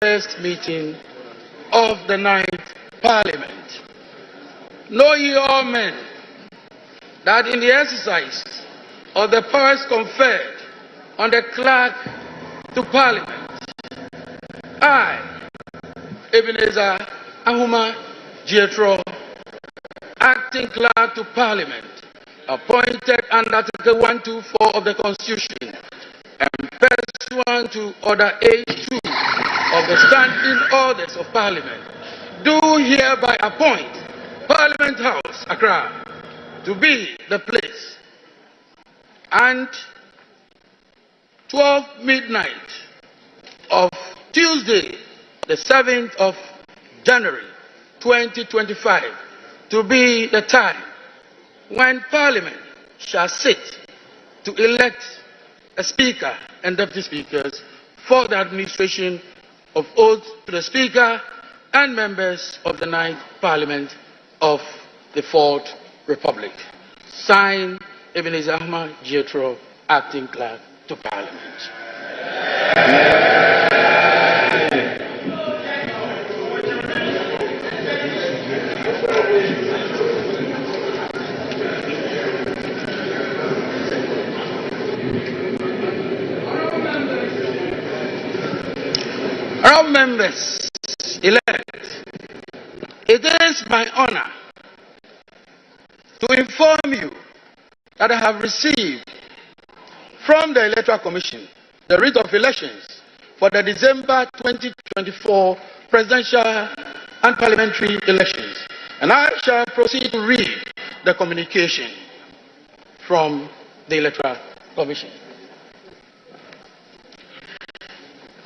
first meeting of the 9th Parliament. Know ye all men that in the exercise of the powers conferred on the clerk to Parliament, I, Ebenezer Ahuma Jethro, acting clerk to Parliament, appointed under Article 124 of the Constitution and pursuant to Order A2 of the Standing Orders of Parliament, do hereby appoint Parliament House, Accra, to be the place, and 12 midnight of Tuesday, the 7th of January 2025, to be the time when Parliament shall sit to elect a Speaker and Deputy Speakers for the administration of oath to the Speaker and members of the 9th Parliament of the 4th Republic. Signed, Ebenezer Ahuma Jethro, Acting Clerk to Parliament. Honourable members elect, it is my honor to inform you that I have received from the Electoral Commission the writ of elections for the December 2024 presidential and parliamentary elections, and I shall proceed to read the communication from the Electoral Commission.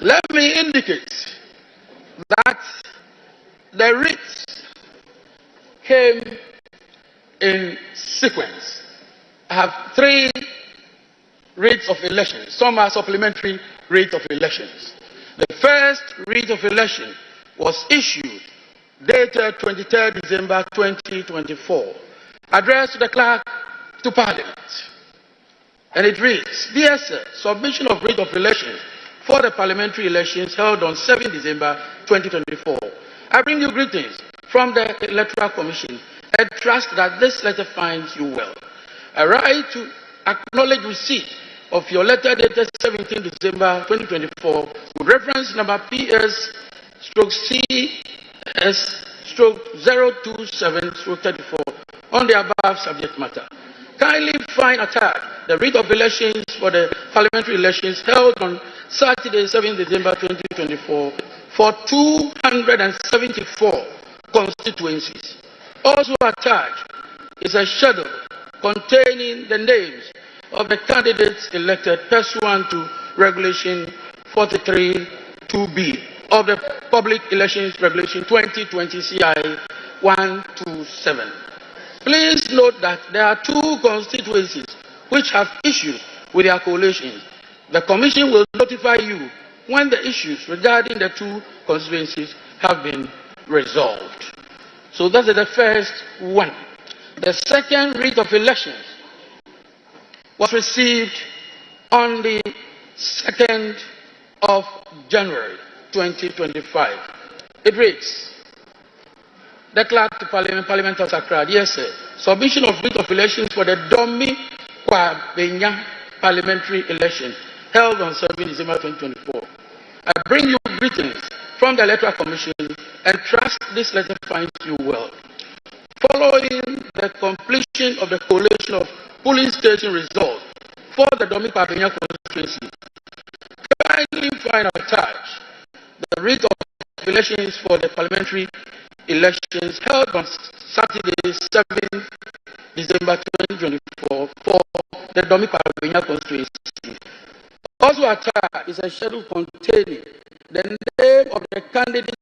Let me indicate that the writs came in sequence. I have 3 writs of elections. Some are supplementary writs of elections. The first writ of election was issued dated 23rd December 2024, addressed to the clerk to Parliament. And it reads, Dear Sir, submission of writ of elections for the parliamentary elections held on 7 December 2024. I bring you greetings from the Electoral Commission and trust that this letter finds you well. I write to acknowledge receipt of your letter dated 17 December 2024 with reference number PS/CS/027/34 on the above subject matter. Kindly find attached the writ of elections for the parliamentary elections held on Saturday, 7 December 2024 for 274 constituencies. Also attached is a schedule containing the names of the candidates elected pursuant to Regulation 43(2)(b) of the Public Elections Regulation 2020 CI 127. Please note that there are 2 constituencies which have issues with their coalitions. The Commission will notify you when the issues regarding the 2 constituencies have been resolved. So that is the first one. The second writ of elections was received on the 2nd of January 2025. It reads, the clerk to Parliament, Parliament of Accra, yes sir, submission of writ of elections for the Domi Kwabenya parliamentary election held on 7 December 2024. I bring you greetings from the Electoral Commission and trust this letter finds you well. Following the completion of the collation of polling station results for the Domi Kwabenya constituency, kindly find attached the writ of elections for the parliamentary elections held on Saturday, 7 December 2024 for the Domi Kwabenya constituency. Also attached is a schedule containing the name of the candidate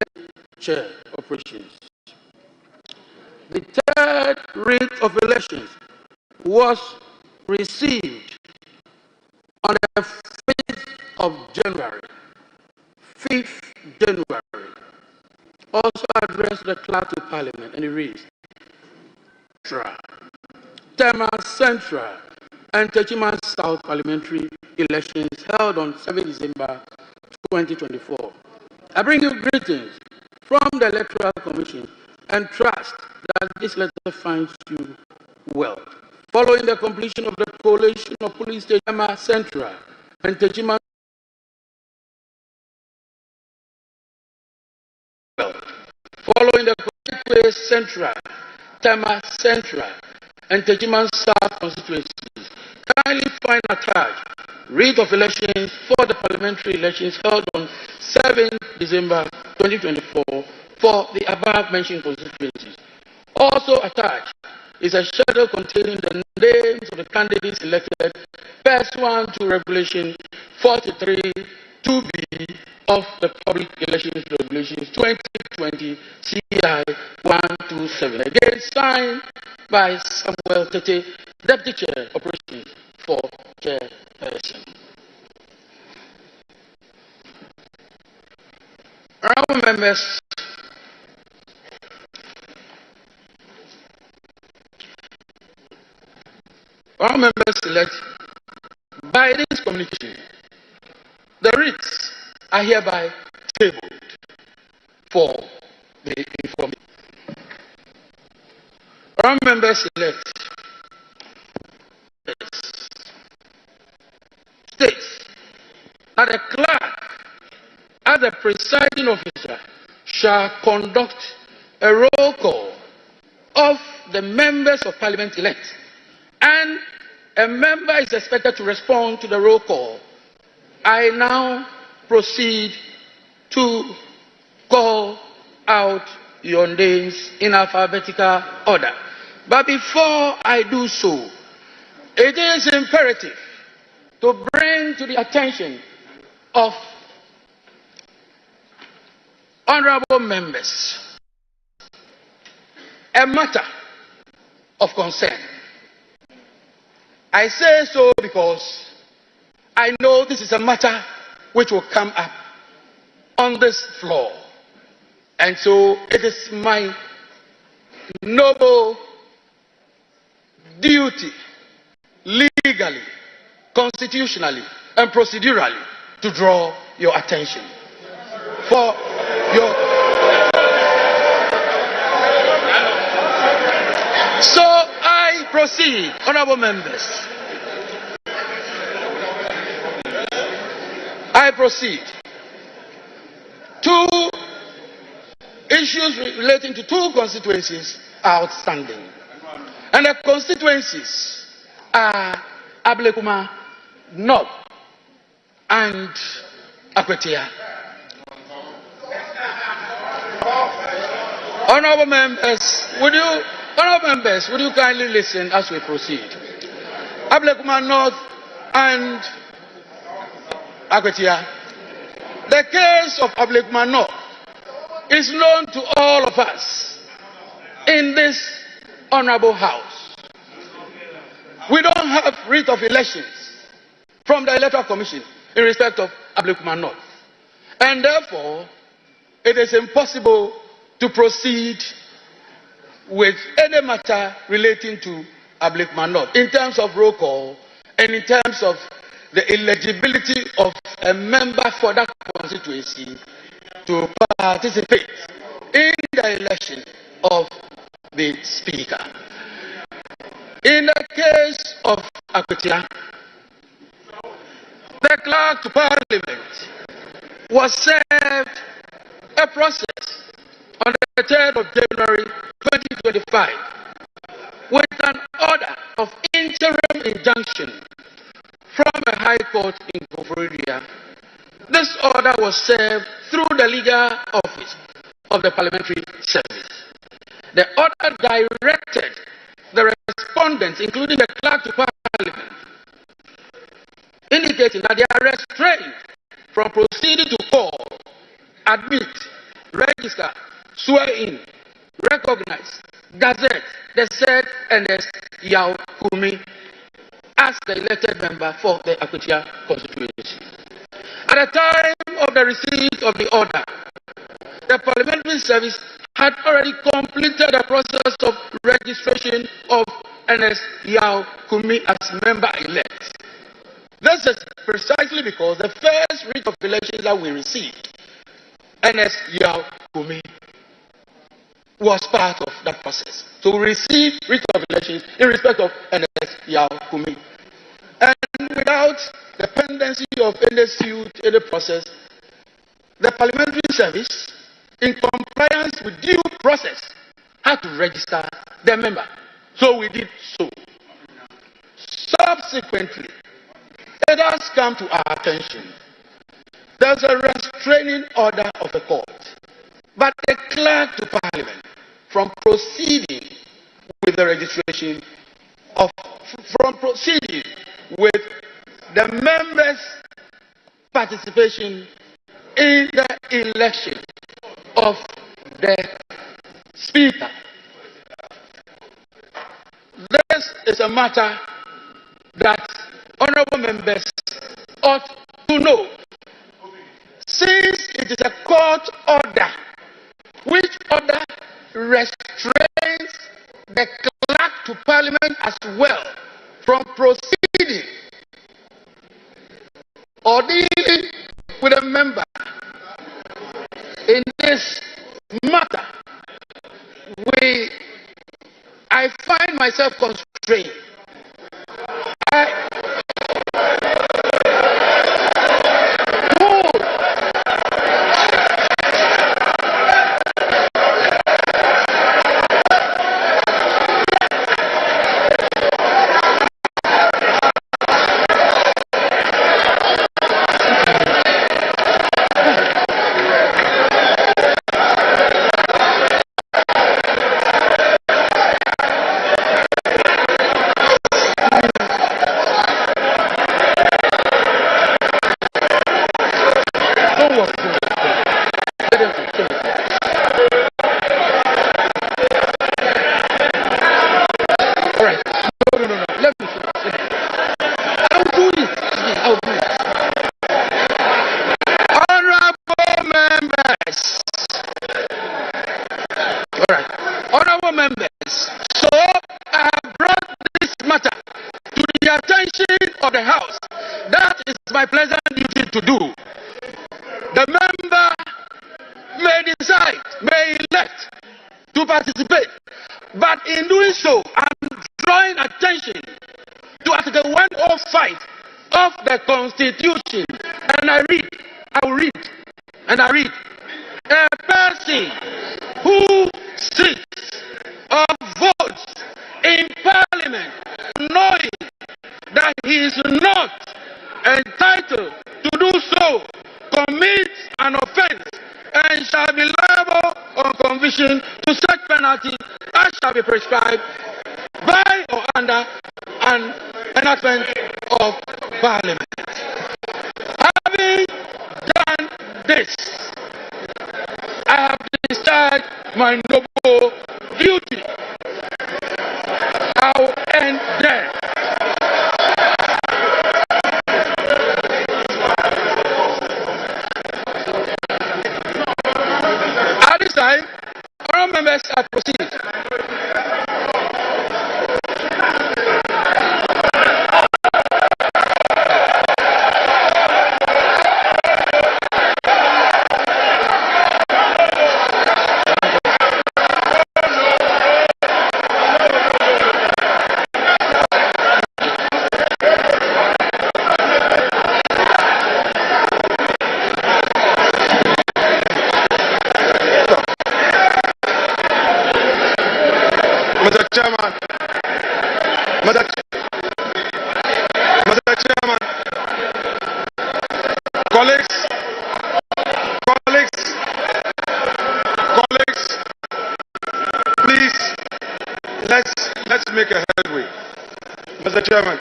chair operations. The third writ of elections was received on the 5th of January. 5th January. Also addressed to the clerk to Parliament, and it reads, Tema Central and Techiman South parliamentary elections held on 7 December 2024. I bring you greetings from the Electoral Commission and trust that this letter finds you well. Following the completion of the collation of police station Tema Central and Techiman following the Constituency Central, Tema Central, and Techiman South constituencies, kindly find attached writ of elections for the parliamentary elections held on 7 December 2024 for the above-mentioned constituencies. Also attached is a schedule containing the names of the candidates elected pursuant to Regulation 43 2B of the Public Elections Regulations 2020 CI 127. Again, signed by Samuel Tete, Deputy Chair, Operations for Chairperson. Honourable members, elect, by this communication, the writs are hereby tabled for the information. Honourable members elect states that the clerk, as the presiding officer, shall conduct a roll call of the members of Parliament elect, and a member is expected to respond to the roll call. I now proceed to call out your names in alphabetical order. But before I do so, it is imperative to bring to the attention of honorable members a matter of concern. I say so because I know this is a matter which will come up on this floor. And so it is my noble duty, legally, constitutionally, and procedurally, to draw your attention. For your... So I proceed, honorable members. I proceed. Two issues relating to two constituencies are outstanding. And the constituencies are Ablekuma North and Akwetia. Honorable members, would you kindly listen as we proceed? Ablekuma North and Akwetia. The case of Ablekuma North is known to all of us in this honorable house. We don't have writ of elections from the Electoral Commission in respect of Ablekuma North. And therefore, it is impossible to proceed with any matter relating to Ablekuma North in terms of roll call and in terms of the eligibility of a member for that constituency to participate in the election of the Speaker. In the case of Akwetia, the clerk to Parliament was served a process on the 3rd of January 2025 with an order of interim injunction from a high court in Koforidua. This order was served through the legal office of the parliamentary service. The order directed the respondents, including the clerk to Parliament, indicating that they are restrained from proceeding to call, admit, register, swear in, recognize, gazette, the said Ernest Yao Kumi as the elected member for the Akwetia constituency. At the time of the receipt of the order, the parliamentary service had already completed the process of registration of Ernest Yao Kumi as member-elect. This is precisely because the first writ of elections that we received Ernest Yao Kumi was part of that process. So we received writ of elections in respect of Ernest Yao Kumi. And without the pendency of any suit, any process, the parliamentary service, in compliance with due process, had to register the member. So we did so. Subsequently, it has come to our attention. There's a restraining order of the court, but the clerk to Parliament from proceeding with the registration from proceeding with the members' participation in the election of the Speaker. This is a matter that honorable members ought to know. Since it is a court order, which order restrains the clerk to Parliament as well from proceeding or dealing with a member in this matter, I find myself constrained. Of the House. That is my pleasant duty to do. The member may decide, may elect to participate, but in doing so, I'm drawing attention to Article 105 of the Constitution, and I will read, a person who sits or votes in Parliament knowing that he is not entitled to do so commits an offense and shall be liable on conviction to such penalty as shall be prescribed by or under an enactment of Parliament. Having done this, I have discharged my noble duty. I'll end there. At this time, all members are proceed. Mr. Chairman, colleagues, please, let's make a headway. Mr. Chairman,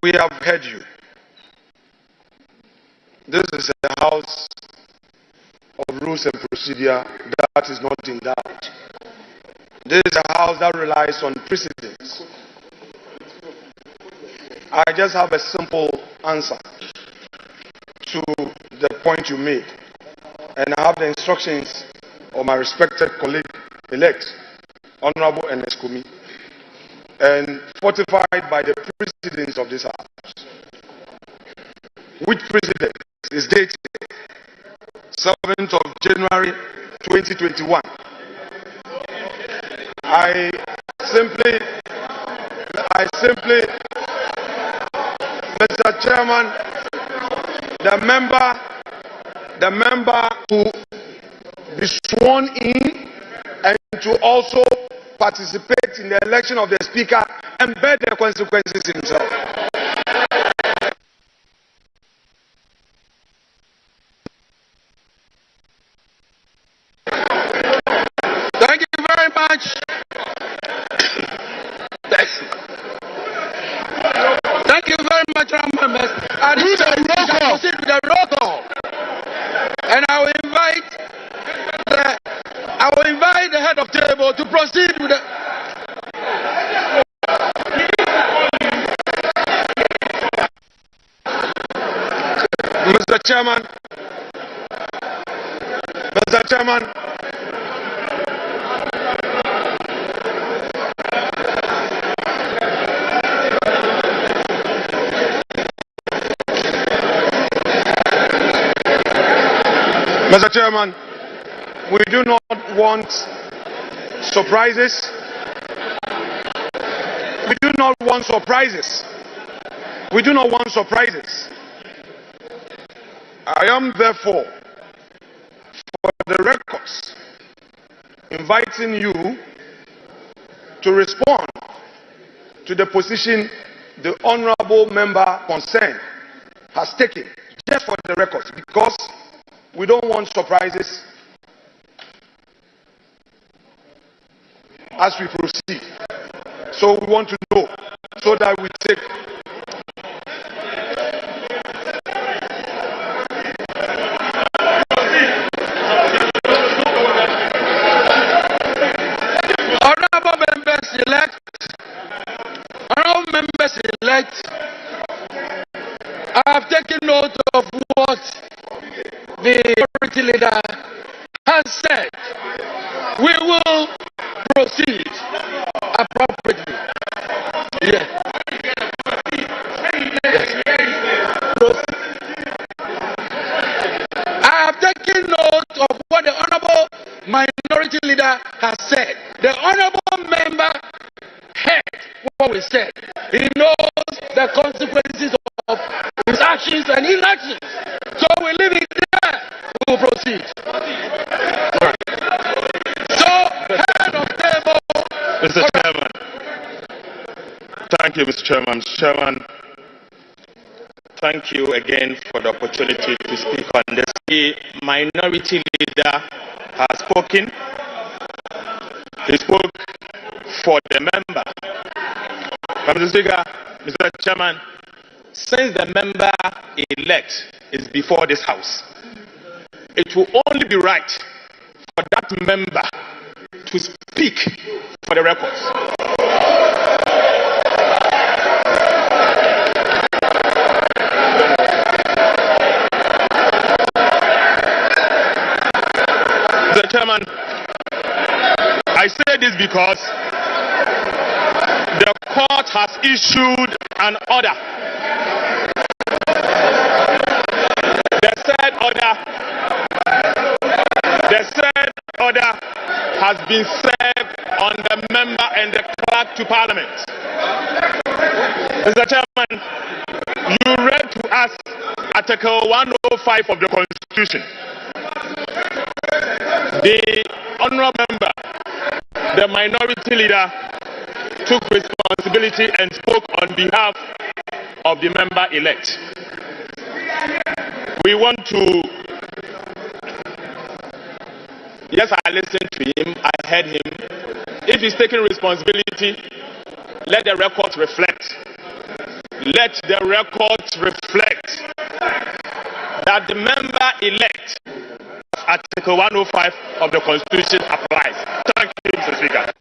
we have heard you. This is a house of rules and procedure that is not in doubt. This is a house that relies on precedents. I just have a simple answer to the point you made, and I have the instructions of my respected colleague-elect, Honorable Ernest Kumi, and fortified by the precedents of this house, which precedent is dated 7th of January 2021. I simply, Mr. Chairman, the member to be sworn in and to also participate in the election of the Speaker and bear the consequences himself. Thank you very much. Thank you very much, members. I proceed with the roll call, and I will invite the head of table to proceed with the. Mr. Chairman, Mr. Chairman, we do not want surprises. We do not want surprises. We do not want surprises. I am therefore, for the records, inviting you to respond to the position the honorable member concerned has taken, just for the records, because we don't want surprises as we proceed. So we want to know, so that we take. Honorable members elect, I have taken note of what the majority leader has said. We will proceed appropriately. Yeah. I have taken note of what the honorable minority leader has said. The honorable member heard what we said. He knows the consequences of his actions and inactions. So we leave it there. We will proceed. Right. So, head of table. Mr. Chairman. Thank you, Mr. Chairman. Mr. Chairman, thank you again for the opportunity to speak on this. The minority leader has spoken. He spoke for the member. Mr. Speaker, Mr. Chairman, since the member elect is before this House, it will only be right for that member to speak for the records. Mr. Chairman, I say this because the court has issued an order. The said order has been served on the member and the clerk to Parliament. Mr. Chairman, you read to us Article 105 of the Constitution. The honourable member, the minority leader, took responsibility and spoke on behalf of the member-elect. We want to... Yes, I listened to him, I heard him. If he's taking responsibility, let the records reflect. Let the records reflect that the member-elect, Article 105 of the Constitution applies. Thank you, Mr. Speaker.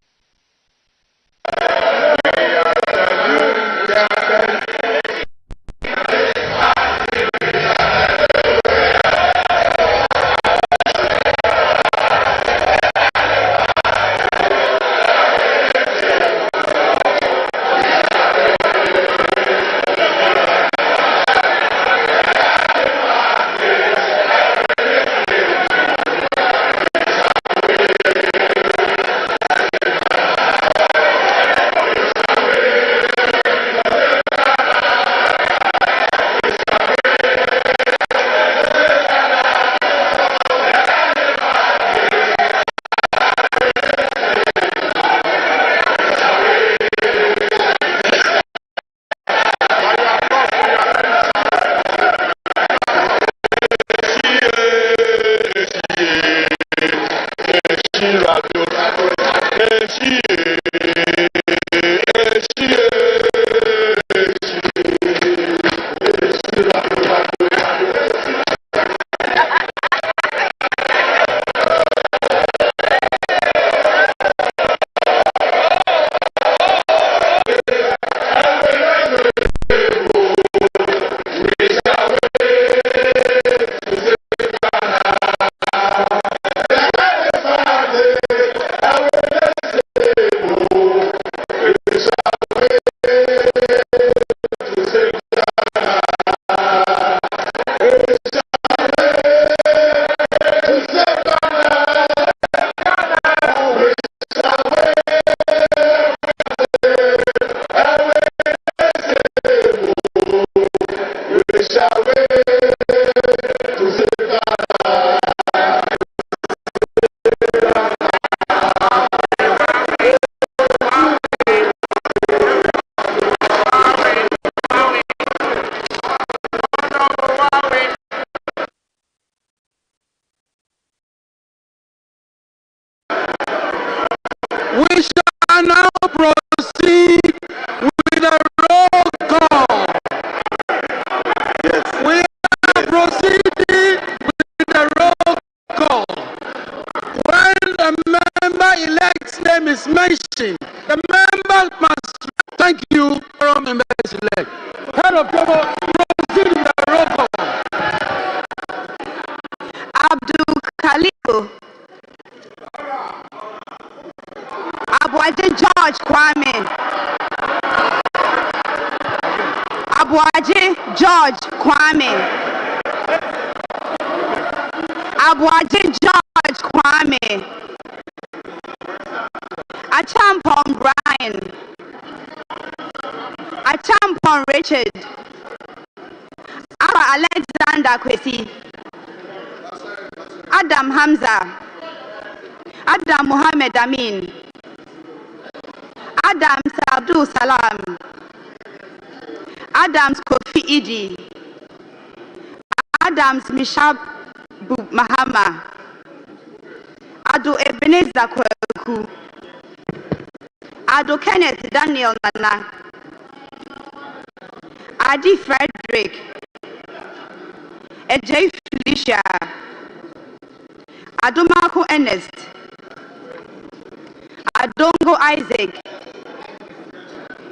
candidate's name is mentioned, the member must thank you, honorable members elect. Head of table, proceed with the roll call. Abdul Khalil. Abuaje George Kwame. Abuaje George Kwame. Abuaje George Kwame. Achampon Brian. Achampon Richard. Abba Alexander Kwesi. Adam Hamza. Adam Mohammed Amin. Adams Abdul Salam. Adams Kofi Idi. Adams Mishab Mahama. Ado Ebenezer Kweku. Ado Kenneth Daniel Nana. Adi Frederick. Ejay Felicia. Adomako Ernest. Adongo Isaac.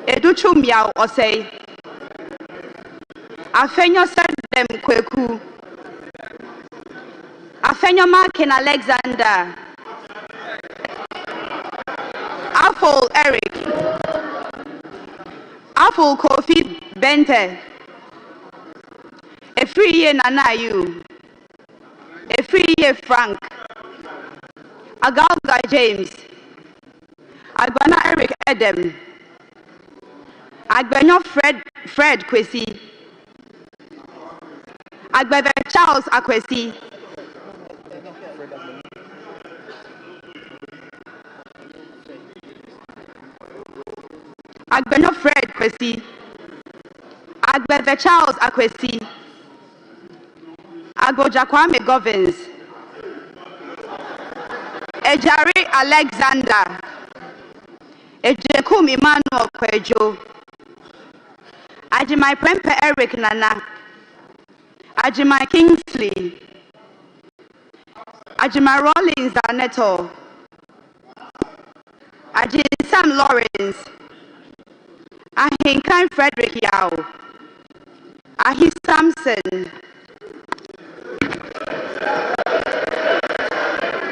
Educhu Miao Osei. Afenyo Sedem Kweku. Afenyo Markin Alexander. Afol Eric. Afol Kofi Bente. Efriye Nanayu. Efriye Frank. Agalga James. Agbana Eric Edem. Agbenyo Fred Kwesi. Agbebe Charles Akwesi. Agbenyo Fred Kwesi. Agbebe Charles Akwesi. Agoja Kwame Govins. Ejari Alexander. Ejekum Emmanuel Kwejo. Ajimai Prempe Eric Nana. Ajimai Kingsley. Ajimai Rollins Zaneto. Ajin Sam Lawrence. Ahinkan Frederick Yao. Ahi Samson.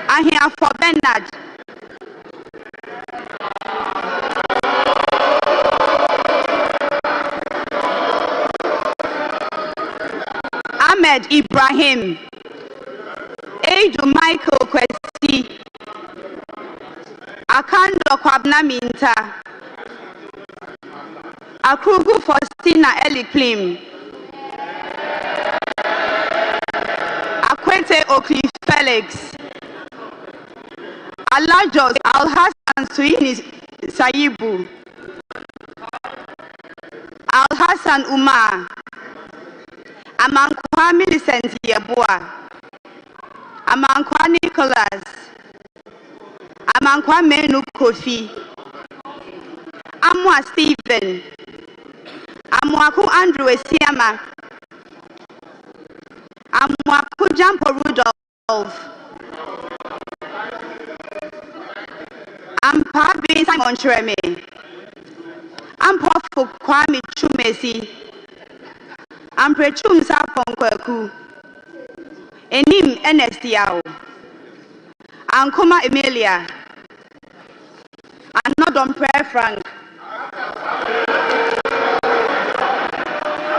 Ahi Afo Bernard. Ahmed Ibrahim. Eju Michael Kwesi. Akando Kwabna Minta. Akrugu Faustina Eli Klim. Akwete Okli Felix. Alajos Al-Hassan Suini Sayibu. Al-Hassan Umar. Amankwa Millicent Yeboah. Amankwa Nicholas. Amankwa Menu Kofi. Amwa Stephen. Amwaku Andrew Esiama. Amwaku Jampo Rudolph. Ampabi Simon Chreme. Ampofu Kwame Chumesi. Amprechum Sapon Kweku. Enim Ernest Yao. Ankuma Emilia. Anodon Prayer Frank.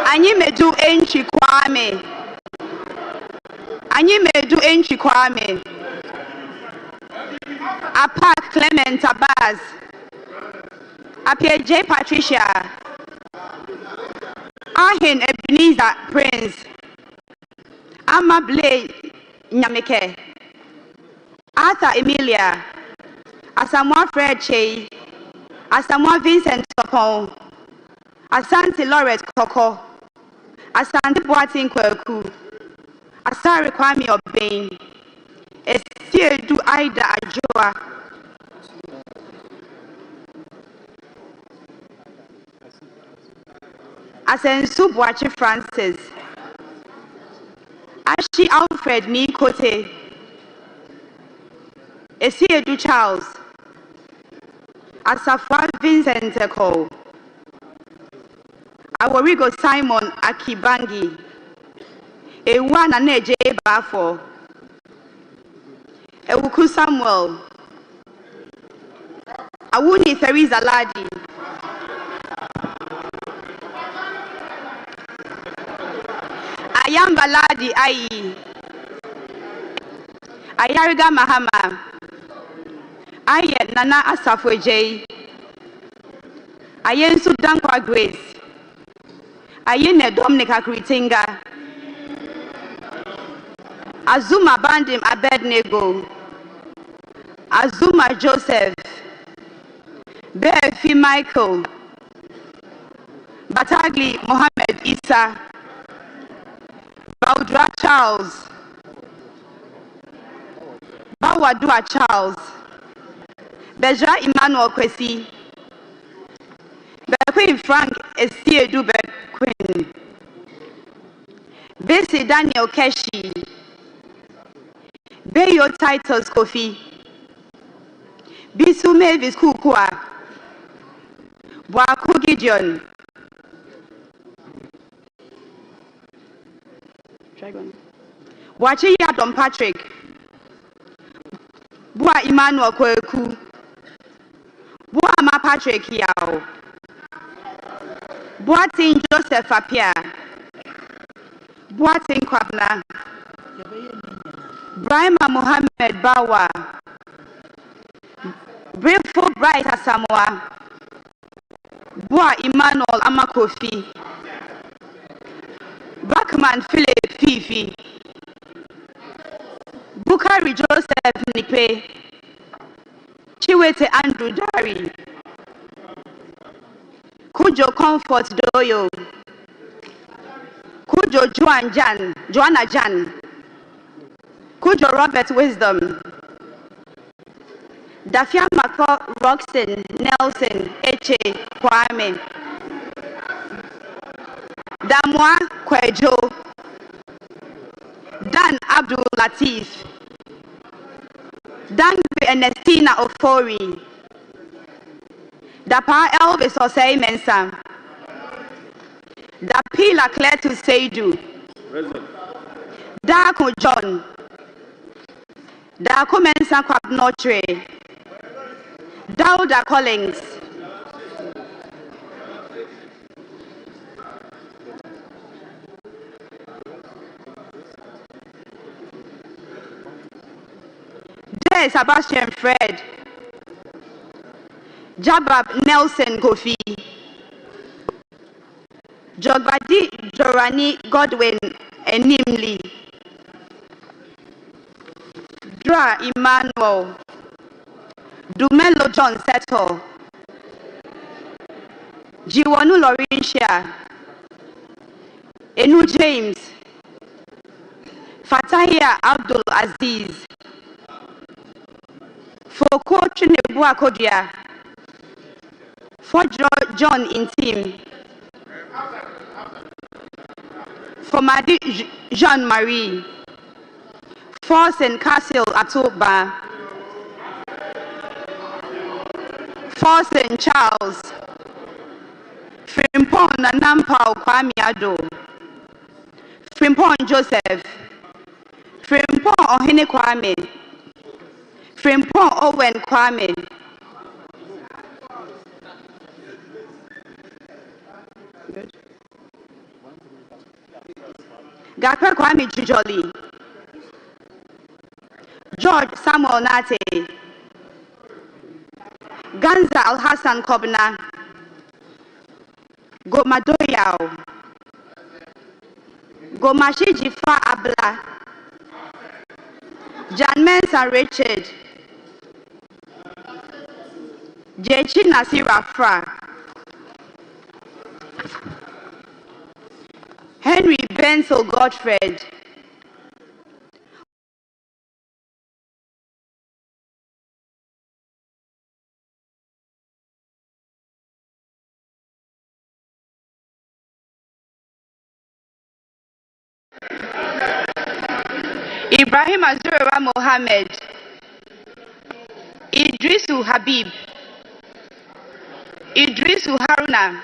Anyimedu Enchi Kwame. Anyimedu Enchi Kwame. Apak Clement Abaz. Apie J. Patricia. Ahin Ebenezer Prince. Amable Nyamike. Arthur Emilia. Asamoah Fred Che. Asamoah Vincent Topon. Asante Lawrence Koko. Asante Boatin Kweku. Asari Kwame Obeng. Esiedu Aida Ajoa. Asensu Boachi Francis. Ashi Alfred Nikote. Esiedu Charles. Asafwa Vincent Eko, Aworigo Simon Akibangi, Ewana Neje Bafo, Ewuku Samuel, Awuni Theresa Ladi, Ayamba Ladi Ayi, Ayariga Mahama, Aye Nana Asafwe J, Ayen Sudankwa Grace, Ayene Dominica Kritinga, Azuma Bandim Abednego, Azuma Joseph, Befi Michael, Batagli Mohammed Isa, Baudra Charles, Bawadua Charles, Beja Emmanuel Kwesi, Bequin Frank Estiedu Bequin, Besi Daniel Keshi, Beyo Titus Kofi, Bisu Mavis Kukwa, Bwaku Gideon, Bwachi Yadom Patrick, Bwa Emmanuel Kweku, Bwa Ma Patrick Yao, Bwa Tin Joseph Apia, Bwa Tin Kwabna, Brahma Mohammed Bawa, Brayful Bright Asamoah, Bwa Emmanuel Amakofi, Backman Philip Fifi, Bukari Joseph Nipe, Chiwete Andrew Dari, Kujo Comfort Doyo, Kujo Joanna Jan, Kujo Robert Wisdom, Dafia Mako Roxton Nelson Eche Kwame, Damwa Kwejo, Dan Abdul Latif, Dangbe Ernestina Ofori, Dapa Elvis Osei Mensah, Dapila Cletus Seidu, Dako John, Dako Mensah Kwab Notre, Dauda Collins, J. Sebastian Fred, Jabab Nelson Kofi, Jogbadi Jorani Godwin Enimli, Dra Emmanuel, Dumelo John Settle, Jiwanu Laurentia, Enu James, Fatahia Abdul Aziz, Foko Chinebu Akodia, for John Intim, for Madi Jean-Marie, for St. Castle Atoba, for St. Charles, Frimpon Nanampao Kwame Ado, Frimpon Joseph, Frimpon Ohene Kwame, Frimpon Owen Kwame, Gakwe Kwame Jujoli, George Samuel Nate, Ganza Al-Hassan Kobna, Gomadoyao, Gomashi Jifa Abla, Jan Mensa Richard, Jechi Nasira Fra, Henry Benzel Godfred, Ibrahim Azura Mohammed, Idrisu Habib, Idrisu Haruna.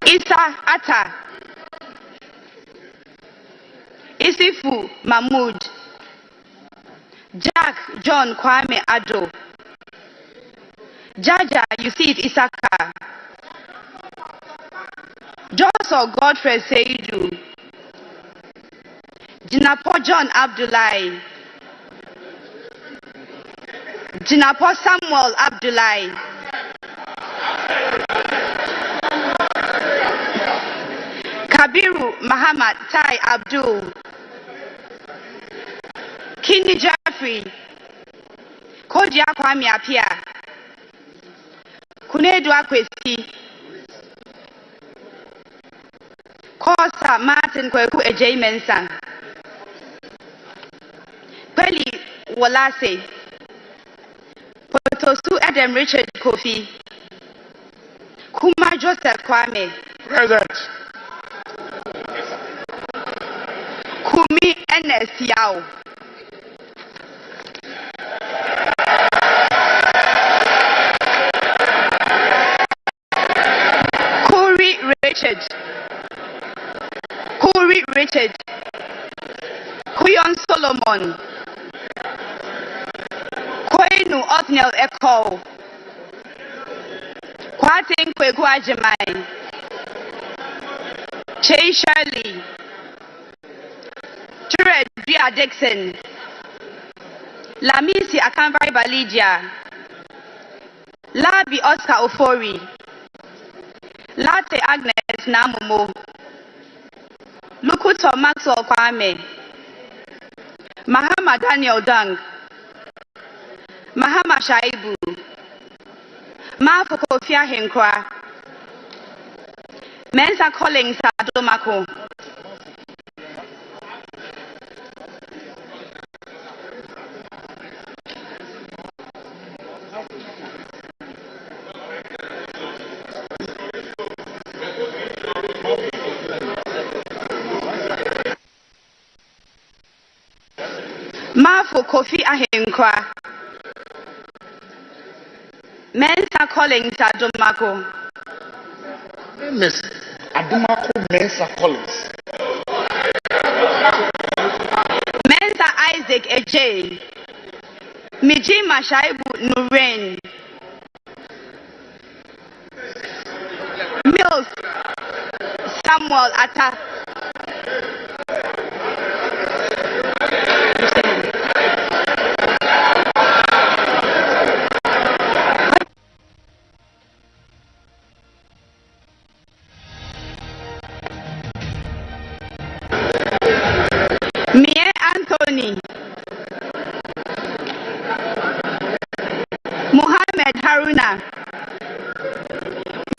Isa Atta. Isifu Mahmood. Jack John Kwame Ado. Jaja Yusuf Isaka. Joseph Godfrey Seidu. Jinapo John Abdullahi. Jinapo Samuel Abdullahi. Kabiru Muhammad Tai Abdul. Kini Jeffrey. Kodia Kwame Apia. Kunedu Akwesi. Kosa Martin Kweku Ejay Mensah. Peli Wolase. Potosu Adam Richard Kofi. Kuma Joseph Kwame. Present. Kumi Ernest Yao. Richard. Kuyon Solomon. Koinu Othniel Echo. Kwatin Kweku Ajimai. Che Shirley. Tured Bia Dixon. Lamisi Akanvari Balidia. Labi Oscar Ofori. Latte Agnes Namumo. Lukuto Maxwell Kwame. Mahama Daniel Dang. Mahama Shaibu. Mafo Kofia Henkwa. Mensa Collins Adomako. Mafo Kofi Ahenkwa. Mensa Collins Adomako. Miss Adomako Mensa Collins. Mensa Isaac Ejay. Mijima Shaibu Nuren. Mills Samuel Atta. Mie Anthony. Mohammed Haruna.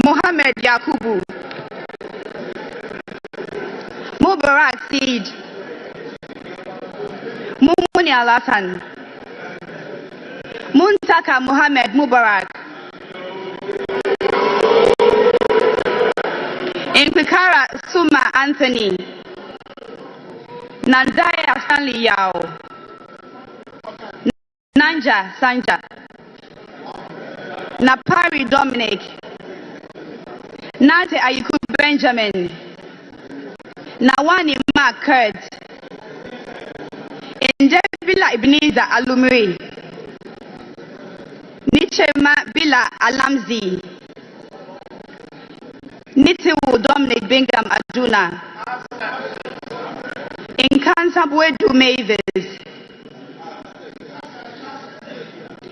Mohammed Yakubu. Mubarak Seed. Mumuni Alasan. Muntaka Mohammed Mubarak. Inkwikara Suma Anthony. Nanzaya Stanley Yao. Nanja Sanja. Napari Dominic. Nate Ayiku Benjamin. Nawani Mark Kurt. Njebila Ebenezer Alumri. Nichema Bila Alamzi. Nitiwu Dominic Bingham Aduna. Inkansabwedu Mavis.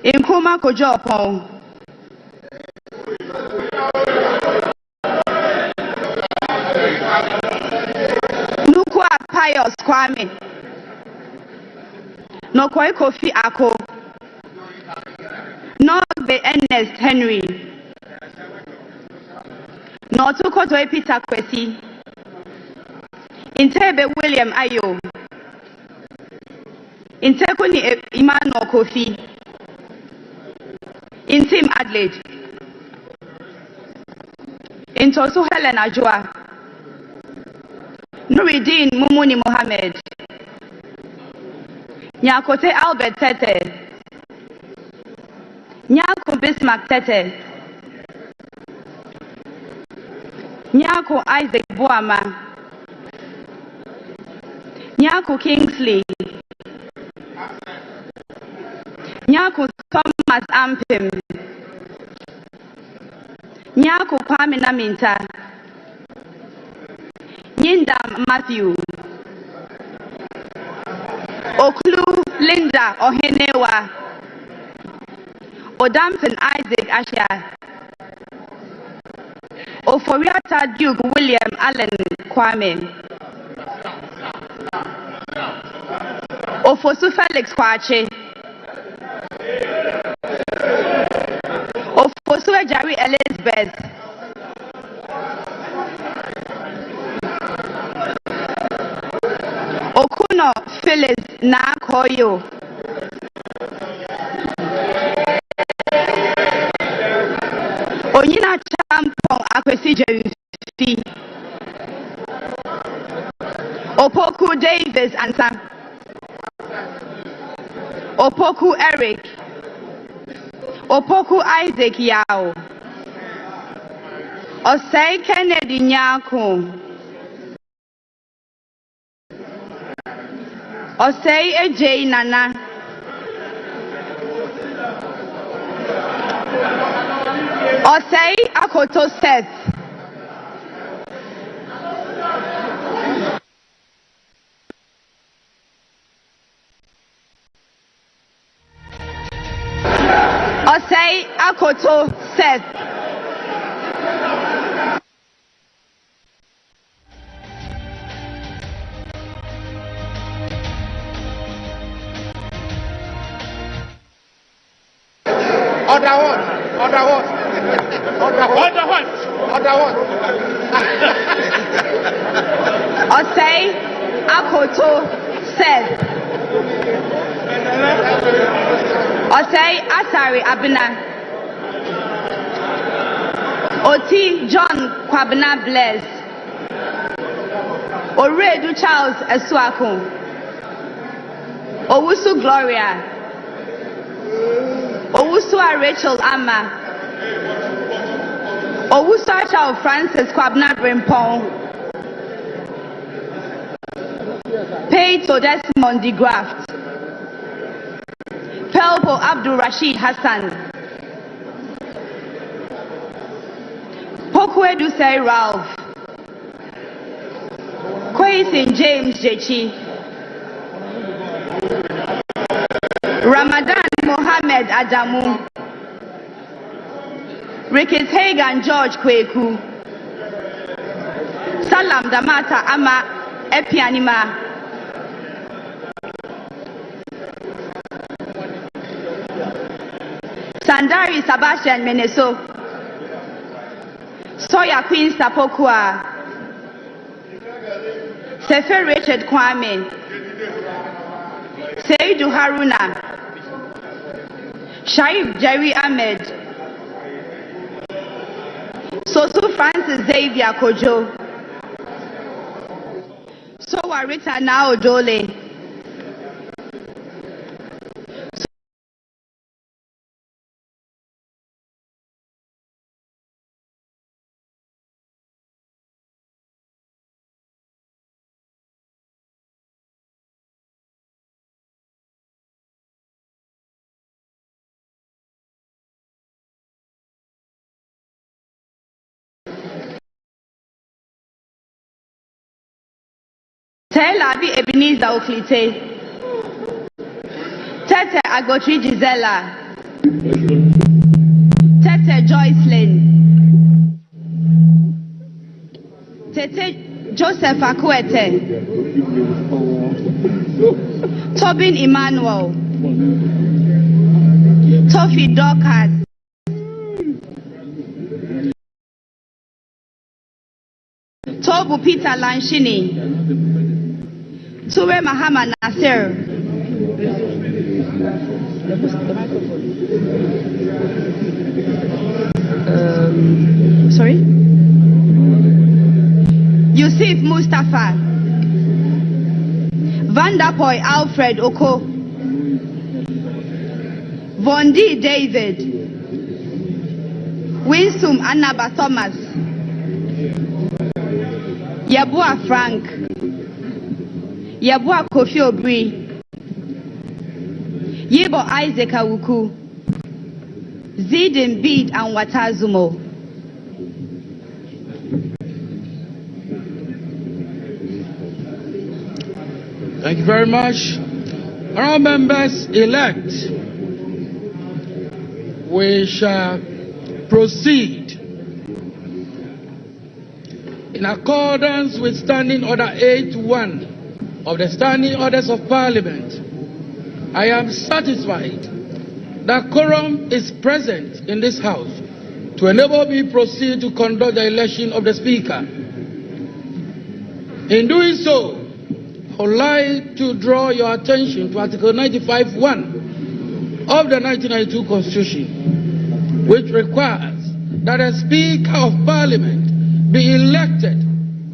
Inkuma Kojopo. Nukwa Pius Kwame. Nokoi Kofi Ako. Nogbe Ernest Henry. Notuko Toe Peter Kwesi. Intebe William Ayo. Intekuni Emmanuel Kofi. Intim Adelaide. Intosu Helen Ajua. Nuruddin Mumuni Mohammed. Nyakote Albert Tete, Nyako Bismarck Tete, Nyako Isaac Boama, Nyako Kingsley, Nyako Thomas Ampim, Nyako Kwame Naminta, Nyindam Matthew, Oklu Linda Ohenewa, Odampin Isaac Asha, Oforiata Duke William Allen Kwame, Ofosu Felix Kwache, Ofosu Ejari Elizabeth, Okuno Phyllis Nakoyo, Onyina Champong Akwesi Jerufi, Opoku Davis Ansa, Opoku Eric, Opoku Isaac Yao, Osei Kennedy Nyako, Osei Ej Nana, Osei Akoto Seth, Osei Akoto Seth, Osei Akoto Seth, Osei Asari Abina, Oti John Kwabena Bless, Oredu Charles Esuaku, Owusu Gloria, Owusua Rachel Ama, Owusua Charles Francis Kwabena Brimpong, Peito Desmond de Graft, Pelpo Abdul Rashid Hassan, Pokwedu Say Ralph, Kwaisin James Jechi, Ramadan Mohammed Adamu, Ricketts Hagan George Kweku, Salam Damata Ama Epianima, Sandari Sebastian Meneso, Soya Queen Sapokwa, Sefer Richard Kwame, Seidu Haruna, Shaib Jerry Ahmed, Sosu Francis Xavier Kojo, Sowa Rita Nao Dole, Tel Avi Ebenezer Oklite, Tete Agotri Gisela, Tete Joycelyn, Tete Joseph Akwete, Tobin Emmanuel, Tofi Dorcas, Tobu Peter Lanshini, Ture Mahama Nasir, Yusuf Mustafa, Vanderpoy Alfred Oko, Bondi David, Winsum Annaba Thomas, Yabua Frank, Yabua Kofi Obri, Yebo Isaac Awuku, Zidin Bid and Watazumo. Thank you very much. Our members elect, we shall proceed in accordance with Standing Order 8.1 of the Standing Orders of Parliament. I am satisfied that quorum is present in this House to enable me to proceed to conduct the election of the Speaker. In doing so, I would like to draw your attention to Article 95(1) of the 1992 Constitution, which requires that a Speaker of Parliament be elected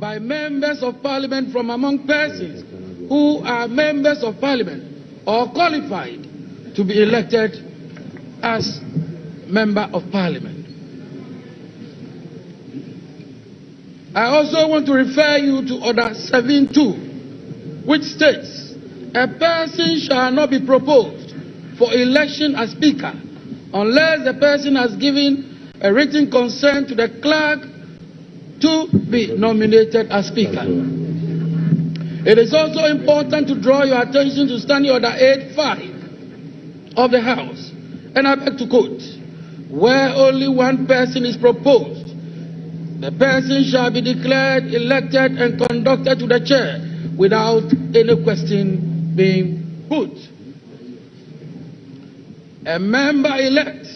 by members of Parliament from among persons who are members of Parliament or qualified to be elected as Member of Parliament. I also want to refer you to Order 7.2, which states, a person shall not be proposed for election as Speaker unless the person has given a written consent to the clerk to be nominated as Speaker. It is also important to draw your attention to Standing Order 8.5 of the House, and I beg to quote, where only one person is proposed, the person shall be declared elected and conducted to the chair without any question being put. A member-elect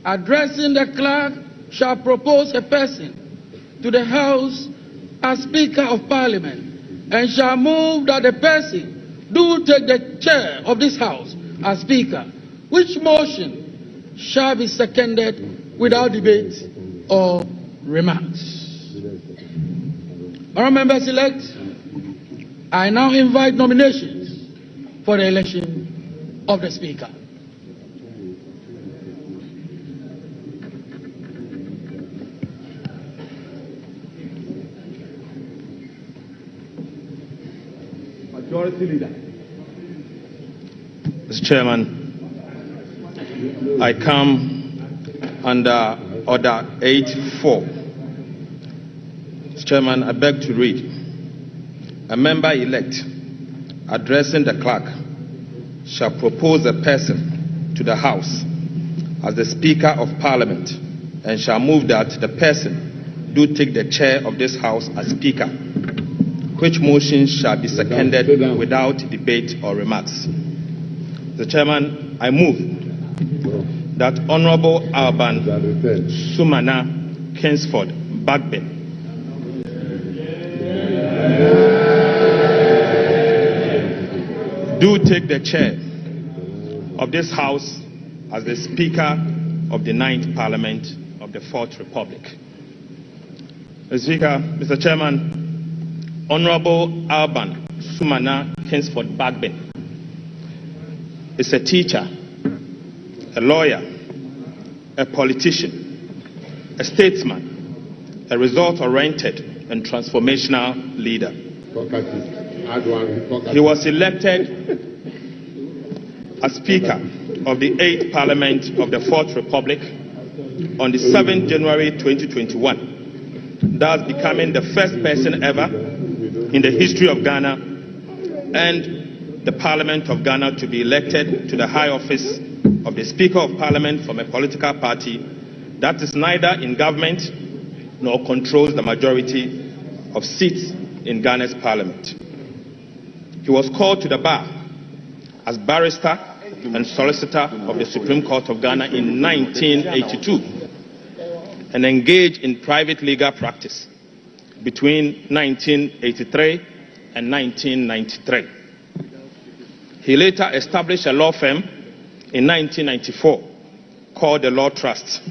addressing the clerk shall propose a person to the House as Speaker of Parliament and shall move that the person do take the chair of this House as Speaker, which motion shall be seconded without debate or remarks. Honourable members-elect, I now invite nominations for the election of the Speaker. Majority Leader. Mr. Chairman, I come under Order 8.4. Mr. Chairman, I beg to read. A member-elect addressing the clerk shall propose a person to the House as the Speaker of Parliament and shall move that the person do take the chair of this House as Speaker, which motion shall be seconded without debate or remarks. Mr. Chairman, I move that Honourable Alban Sumana Kingsford Bagbin do take the chair of this House as the Speaker of the 9th Parliament of the 4th Republic. Mr. Chairman, Honourable Alban Sumana Kingsford Bagbin is a teacher, a lawyer, a politician, a statesman, a result-oriented and transformational leader. He was elected as Speaker of the 8th Parliament of the 4th Republic on the 7th January 2021, thus becoming the first person ever in the history of Ghana and the Parliament of Ghana to be elected to the high office of the Speaker of Parliament from a political party that is neither in government nor controls the majority of seats in Ghana's Parliament. He was called to the bar as barrister and solicitor of the Supreme Court of Ghana in 1982 and engaged in private legal practice between 1983 and 1993. He later established a law firm in 1994 called the Law Trust.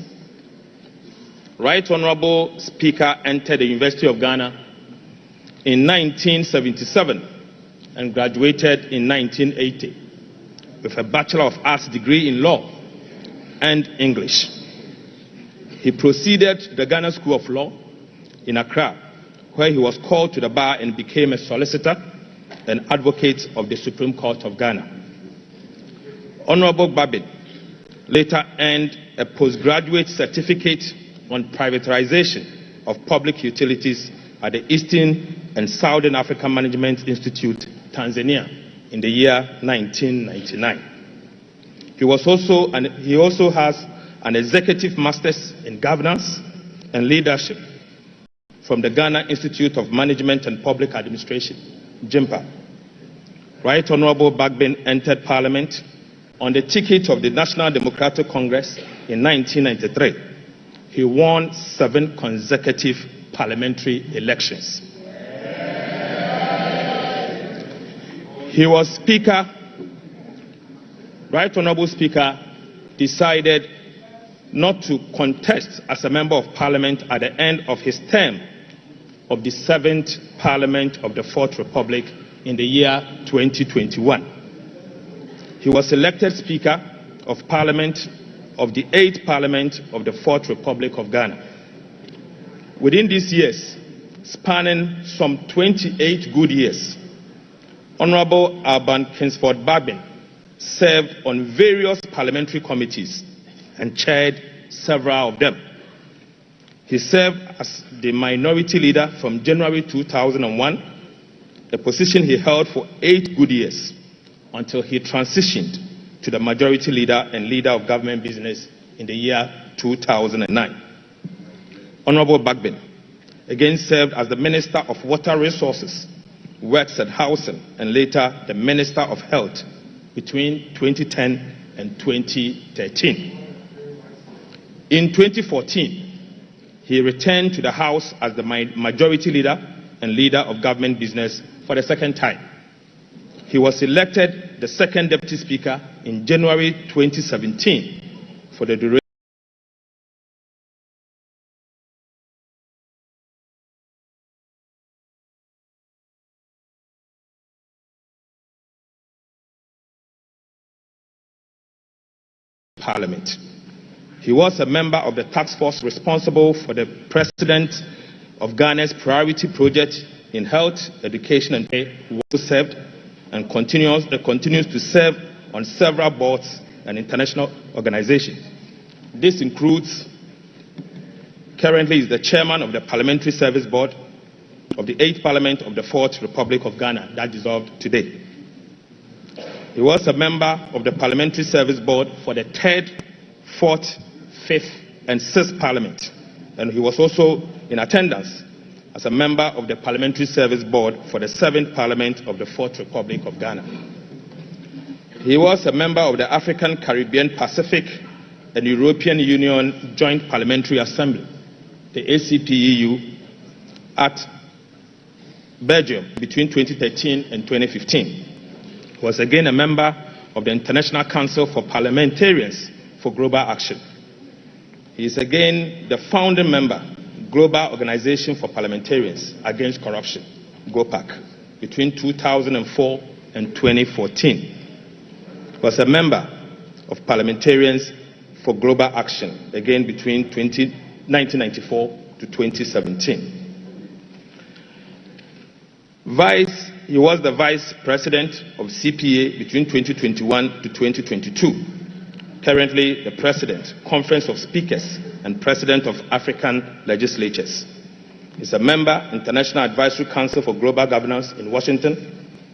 Right Honourable Speaker entered the University of Ghana in 1977 and graduated in 1980. with a Bachelor of Arts degree in Law and English. He proceeded to the Ghana School of Law in Accra, where he was called to the bar and became a solicitor and advocate of the Supreme Court of Ghana. Honorable Babin later earned a postgraduate certificate on privatization of public utilities at the Eastern and Southern African Management Institute, Tanzania, in the year 1999. He also has an executive master's in governance and leadership from the Ghana Institute of Management and Public Administration, JIMPA. Right Honorable Bagbin entered Parliament on the ticket of the National Democratic Congress in 1993. He won 7 consecutive parliamentary elections. He was Speaker. Right Honorable Speaker decided not to contest as a Member of Parliament at the end of his term of the 7th Parliament of the 4th Republic in the year 2021. He was elected Speaker of Parliament of the 8th Parliament of the 4th Republic of Ghana. Within these years, spanning some 28 good years, Honorable Alban Kingsford Bagbin served on various parliamentary committees and chaired several of them. He served as the Minority Leader from January 2001, a position he held for 8 good years until he transitioned to the Majority Leader and Leader of Government Business in the year 2009. Honorable Bagbin again served as the Minister of Water Resources, Works and Housing, and later the Minister of Health between 2010 and 2013. In 2014, he returned to the House as the Majority Leader and Leader of Government Business for the second time. He was elected the second Deputy Speaker in January 2017 for the duration Parliament. He was a member of the task force responsible for the President of Ghana's priority project in health, education, and pay, who served and continues to serve on several boards and international organizations. This includes, currently is the chairman of the Parliamentary Service Board of the 8th Parliament of the 4th Republic of Ghana that dissolved today. He was a member of the Parliamentary Service Board for the 3rd, 4th, 5th, and 6th Parliament, and he was also in attendance as a member of the Parliamentary Service Board for the 7th Parliament of the 4th Republic of Ghana. He was a member of the African, Caribbean, Pacific, and European Union Joint Parliamentary Assembly, the ACPEU, at Belgium between 2013 and 2015. He was again a member of the International Council for Parliamentarians for Global Action. He is again the founding member, Global Organization for Parliamentarians Against Corruption, GOPAC, between 2004 and 2014. He was a member of Parliamentarians for Global Action, again between 1994 to 2017. He was the Vice President of CPA between 2021 to 2022. Currently the President, Conference of Speakers, and President of African Legislatures. He's a member, International Advisory Council for Global Governance in Washington,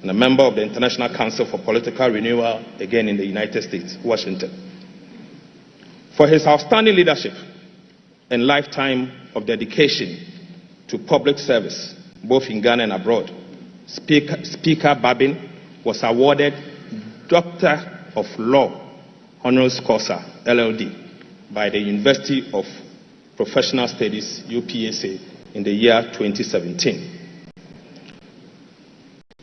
and a member of the International Council for Political Renewal, again in the United States, Washington. For his outstanding leadership and lifetime of dedication to public service, both in Ghana and abroad, Speaker Babin was awarded Doctor of Law Honoris Causa, LLD, by the University of Professional Studies, UPSA, in the year 2017.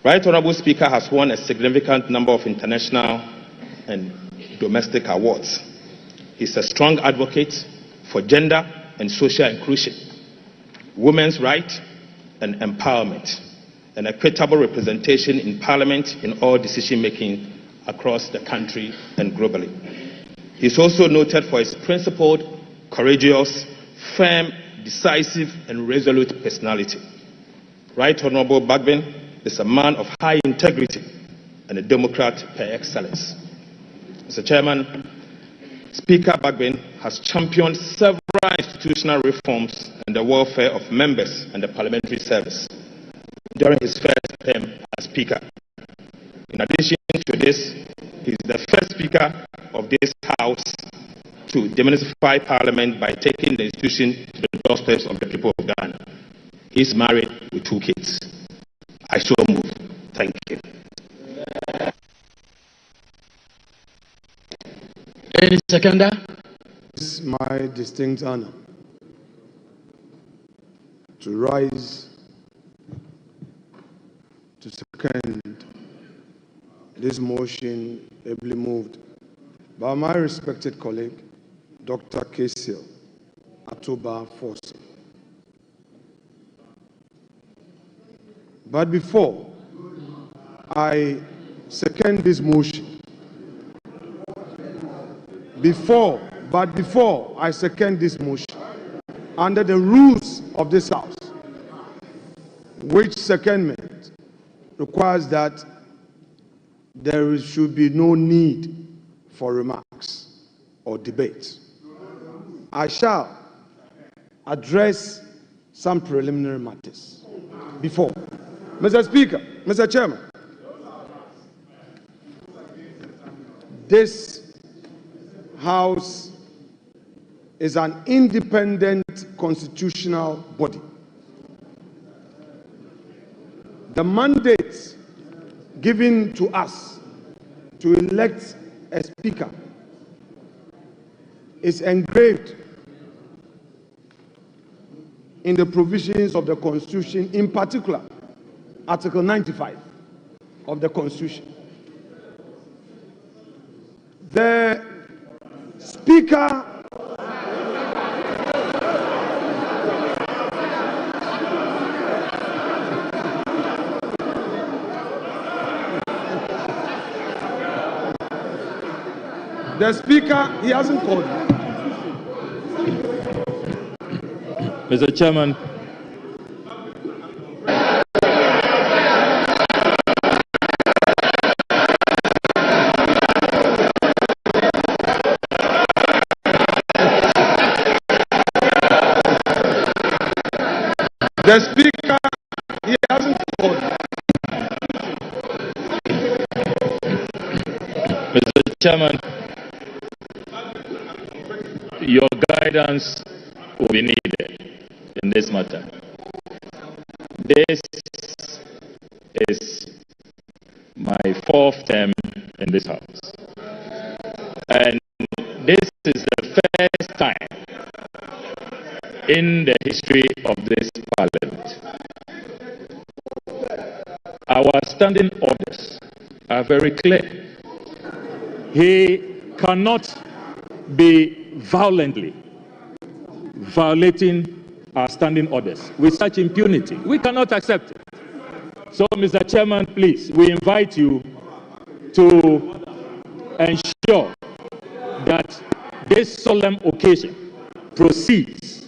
Right Honorable Speaker has won a significant number of international and domestic awards. He's a strong advocate for gender and social inclusion, women's rights and empowerment, and equitable representation in Parliament in all decision-making across the country and globally. He is also noted for his principled, courageous, firm, decisive, and resolute personality. Right Honorable Bagbin is a man of high integrity and a Democrat per excellence. Mr. Chairman, Speaker Bagbin has championed several institutional reforms and the welfare of members and the parliamentary service during his first term as Speaker. In addition to this, he is the first Speaker of this House to demystify Parliament by taking the institution to the doorsteps of the people of Ghana. He is married with 2 kids. I so move. Thank you. Any seconder? It's my distinct honor to rise to second this motion ably moved by my respected colleague, Dr. Kesil Atoba Fosu. But before I second this motion, before I second this motion, under the rules of this House, which secondment requires that there should be no need for remarks or debate, I shall address some preliminary matters before. Mr. Speaker, Mr. Chairman, this House is an independent constitutional body. The mandate given to us to elect a speaker is engraved in the provisions of the Constitution, in particular, Article 95 of the Constitution. The Speaker he hasn't called me. Mr. Chairman, The Speaker, he hasn't called me. Mr. Chairman, your guidance will be needed in this matter. This is my 4th term in this House, and this is the first time in the history of this Parliament. Our standing orders are very clear. He cannot be violently violating our standing orders with such impunity. We cannot accept it. So, Mr. Chairman, please, we invite you to ensure that this solemn occasion proceeds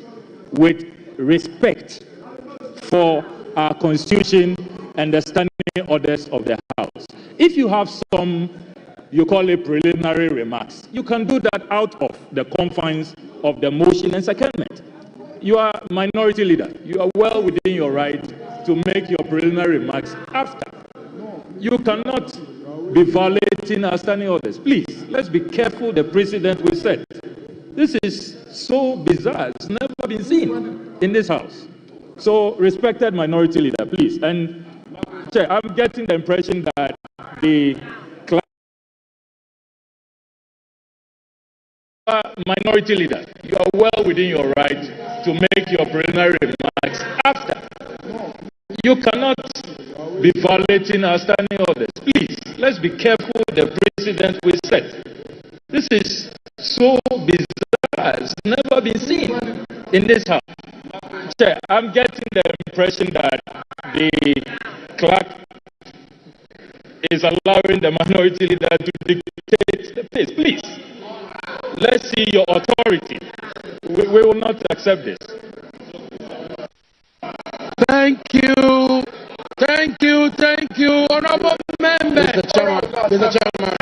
with respect for our Constitution and the standing orders of the House. If you have some, you call it preliminary remarks, you can do that out of the confines of the motion and secondment. You are minority leader. You are well within your right to make your preliminary remarks after. You cannot be violating our standing orders. Please, let's be careful the precedent we set. This is so bizarre. It's never been seen in this House. So, respected minority leader, please. And, Chair, I'm getting the impression that the minority leader, you are well within your right to make your preliminary remarks after. You cannot be violating our standing orders. Please, let's be careful the precedent we set. This is so bizarre. It's never been seen in this House. Chair, I'm getting the impression that the clerk is allowing the minority leader to dictate the pace. Please, let's see your authority. We will not accept this. Thank you. Thank you. Thank you, honorable member. Mr. Chairman. Mr. Chairman.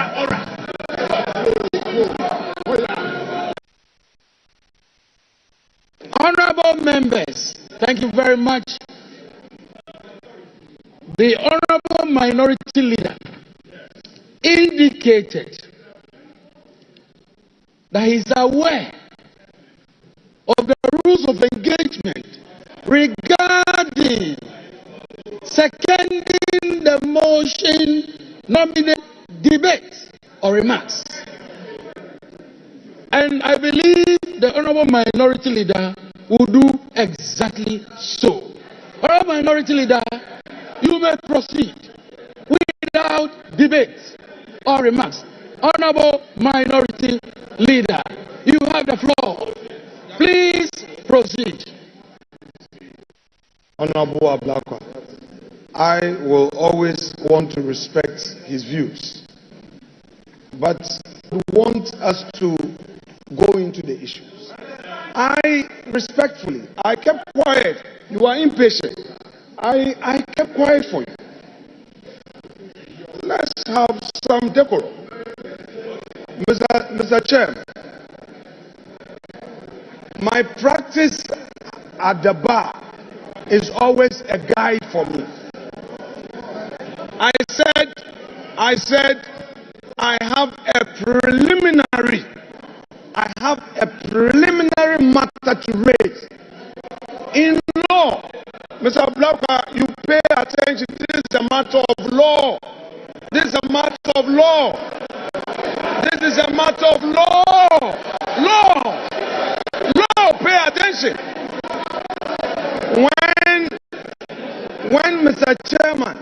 Honorable members, thank you very much. The honorable minority leader indicated that he is aware of the rules of engagement regarding seconding the motion, nominate, debate, or remarks. And I believe the honorable minority leader will do exactly so. Honorable minority leader, you may proceed without debate or remarks. Honorable minority leader, you have the floor. Please proceed. Honorable Ablakwa, I will always want to respect his views, but we want us to go into the issues. I respectfully, I kept quiet. You are impatient. I kept quiet for you. Let's have some decorum. Mr. Chairman, my practice at the bar is always a guide for me. I said I have a preliminary matter to raise. In law, Mr. Blocker, you pay attention. This is a matter of law. This is a matter of law. This is a matter of law. Law. Law, pay attention. When Mr. Chairman,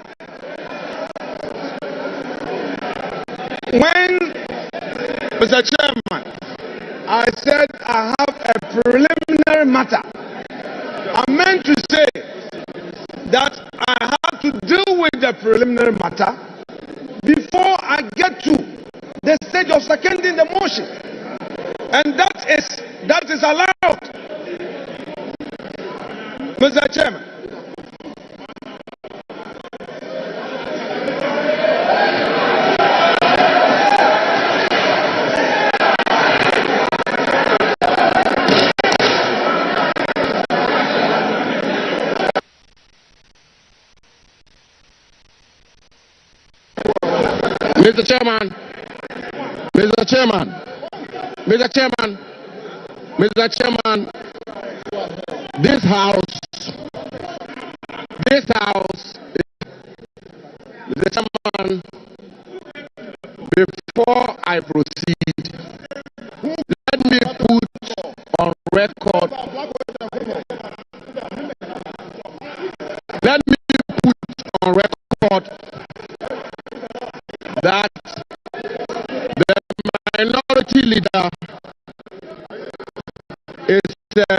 I said I have a preliminary matter, I meant to say that I have to deal with the preliminary matter before I get to the stage of seconding the motion. And that is allowed. Mr. Chairman. Mr. Chairman, Mr. Chairman, Mr. Chairman, Mr. Chairman, this house, Mr. Chairman, before I proceed, let me put on record, that the minority leader is a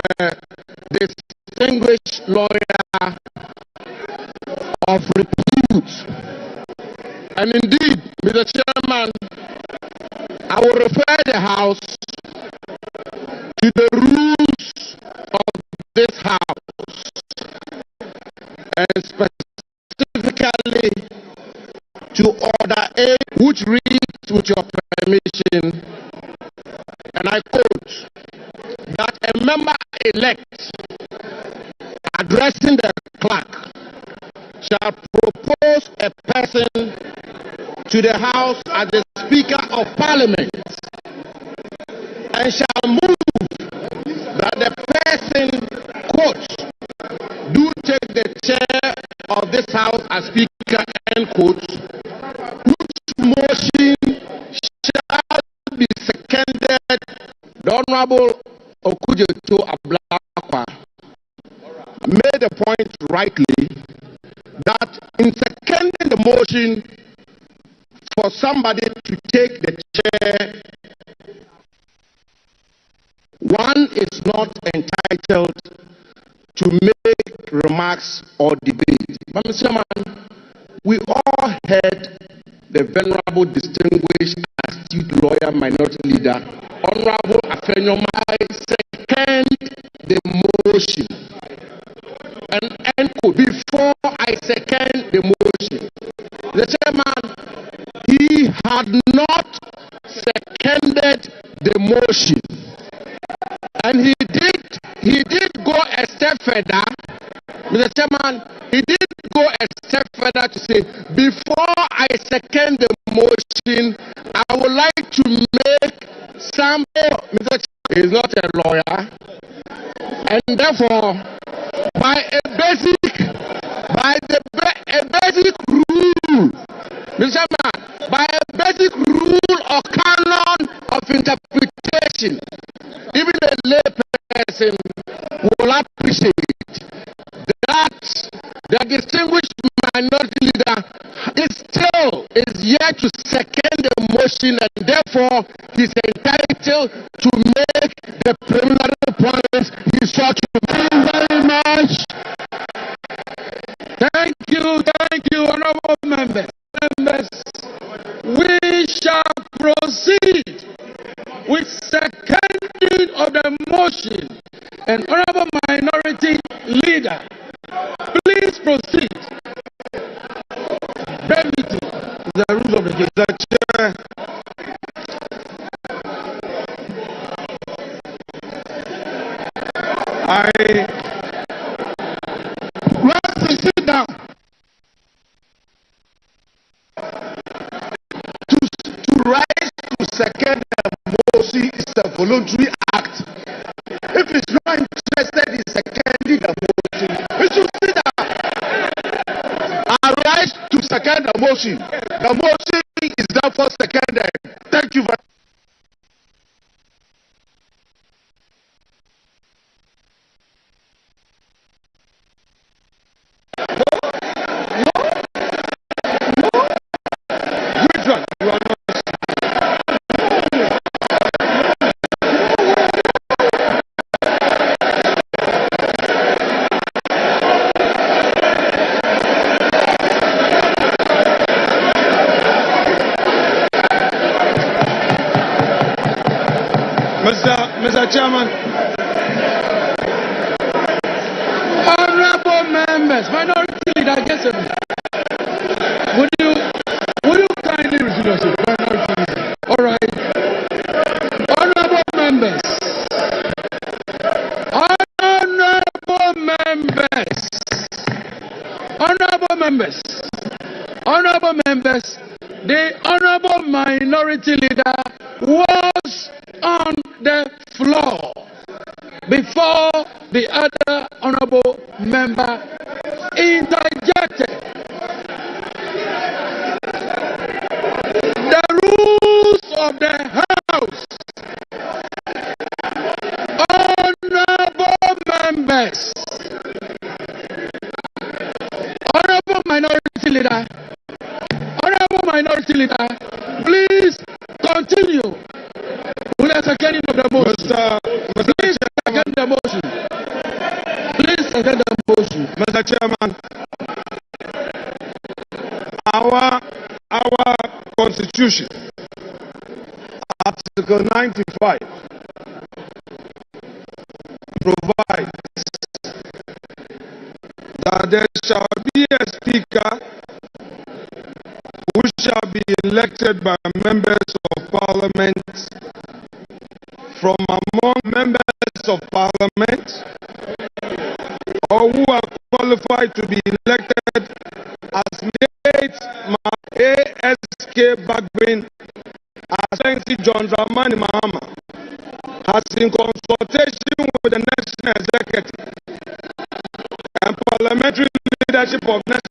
distinguished lawyer of repute. And indeed, Mr. Chairman, I will refer the House to the rules of this House, and specifically to Order A, which reads, with your permission, and I quote, that a member-elect addressing the clerk shall propose a person to the House as the Speaker of Parliament, and shall move that the person, quote, do take the chair of this House as Speaker, end quote, which motion shall be seconded. The Honorable Okujeto Ablakwa made a point rightly that in seconding the motion for somebody to take the chair, one is not entitled to make remarks or debate. But Mr. Chairman, we all heard the Venerable Distinguished Astute Lawyer Minority Leader, Honorable Afenyo, I second the motion. And before I second the motion, the chairman, he had not seconded the motion. And he did go a step further, Mr. Chairman, he did go a step further to say, before I second the motion, I would like to make some, Mr. Chairman is not a lawyer, and therefore, by a basic rule, Mr. Chairman, by a basic rule or canon of interpretation, even a lay person will appreciate that the distinguished minority leader is yet to second the motion, and therefore he's entitled to make the preliminary points he sought to. Thank you very much. Thank you, honorable members. We shall proceed with seconding of the motion. And honorable minority leader, please proceed. Brevity is the rules of the game. The chair. Let's sit down. To rise to second the motion is a voluntary act. If he's not interested in seconding the motion, he should sit down. I rise to second the motion. The motion is therefore seconded. Thank you very much. Which one? You are not. Mr. Chairman. Honorable members, minority leader, would you kindly resume yourself, minority leader? All right. Honorable members, the honorable minority leader was on the floor before the other honorable member interjected. The rules of the House, honorable members, honorable minority leader, please continue with the seconding of the motion. Please second the motion. Please second the motion. Mr. Chairman, our Constitution, Article 95, provides that there shall be a speaker who shall be elected by members of Parliament from among members of Parliament, or who are qualified to be elected as mates ASK Bagbin, Excellency John Dramani Mahama, has in consultation with the National Executive and Parliamentary leadership of National